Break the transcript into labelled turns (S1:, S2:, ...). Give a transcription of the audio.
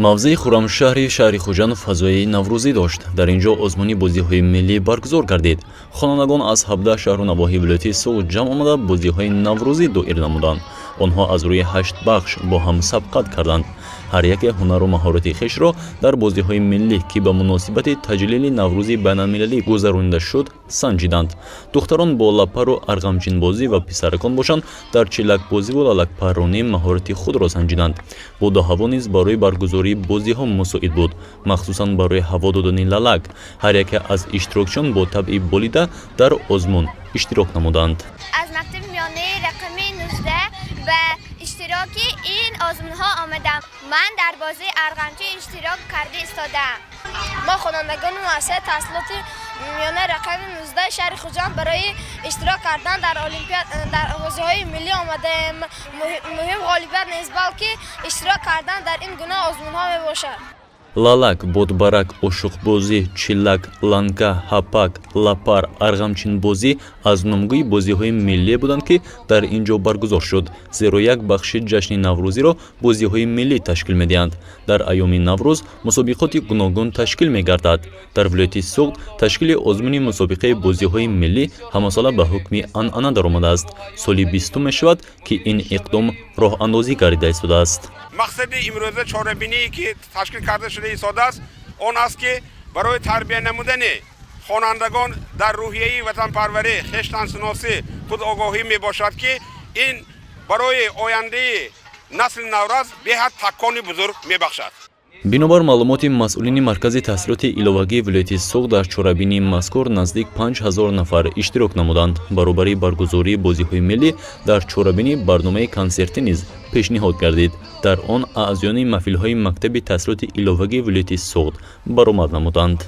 S1: мавзеи хуррамшаҳри шаҳри Хуҷанд фазои наврӯзӣ дошт. Дар инҷо озмуни бозиҳои миллӣ баргузор гардид. Хонандагон аз 17 шаҳру навоҳии вилояти Суғд ҷамъ омада бозиҳои наврӯзӣ доир намуданд. онҳо аз рӯи 8 бахш бо ҳам сабқат карданд. ҳар яке ҳунару маҳорати хешро дар бозиҳои миллӣ ки ба муносибати таҷлили наврӯзи байналмилалӣ гузаронида шуд санҷиданд. духтарон бо лапару арғамчинбозӣ ва писаракон бошанд дар чилакбозӣ ва лалакпарронӣ маҳорати худро санҷиданд. боду ҳаво низ барои баргузории бозиҳо мусоид буд, махсусан барои ҳаво додани лалак. ҳар яке аз иштирокчиён бо табъи болида дар озмун иштирок намуданд.
S2: از مکتب میانه رقم 19 به اشتراکی این آزمون‌ها آمدم. من در بازی ارغنچی اشتراک کرده ایستادم.
S3: ما خوانندگان مؤسسه تحصیلات میانه رقم 19 شهر خوجند برای اشتراک کردن در المپیاد در بازی‌های ملی آمدیم. مهم غالبیت نیست بلکه اشتراک کردن در این گونه آزمون‌ها میباشد.
S1: лалак, бодбарак, ошуқбозӣ, чилак, ланка, ҳапак, лапар, арғамчинбозӣ аз номгӯи бозиҳои миллие буданд ки дар ин ҷо баргузор шуд, зеро як бахши ҷашни наврӯзиро бозиҳои миллӣ ташкил медиҳанд. дар айёми наврӯз мусобиқоти гуногун ташкил мегардад. дар вилояти Суғд ташкили озмуни мусобиқаи бозиҳои миллӣ ҳамасола ба ҳукми анъана даромадааст. соли 20 мешавад ки ин иқдом роҳандозӣ гардида истодааст.
S4: мақсади имрӯза чорабиние ки ташкил карда шуда истодааст он аст ки барои тарбия намудани хонандагон дар рӯҳияи ватанпарварӣ, хештаншиносӣ, худогоҳӣ мебошад ки ин барои ояндаи насли навраз беҳад такони бузург мебахшад.
S1: бинобар маълумоти масъулини маркази таҳсилоти иловагии вилояти Суғд дар чорабинии мазкур наздик 5000 нафар иштирок намуданд. баробари баргузории бозиҳои миллӣ дар чорабинӣ барномаи консертӣ низ пешниҳод гардид. дар он аъзёни маҳфилҳои мактаби таҳсилоти иловагии вилояти Суғд баромад намуданд.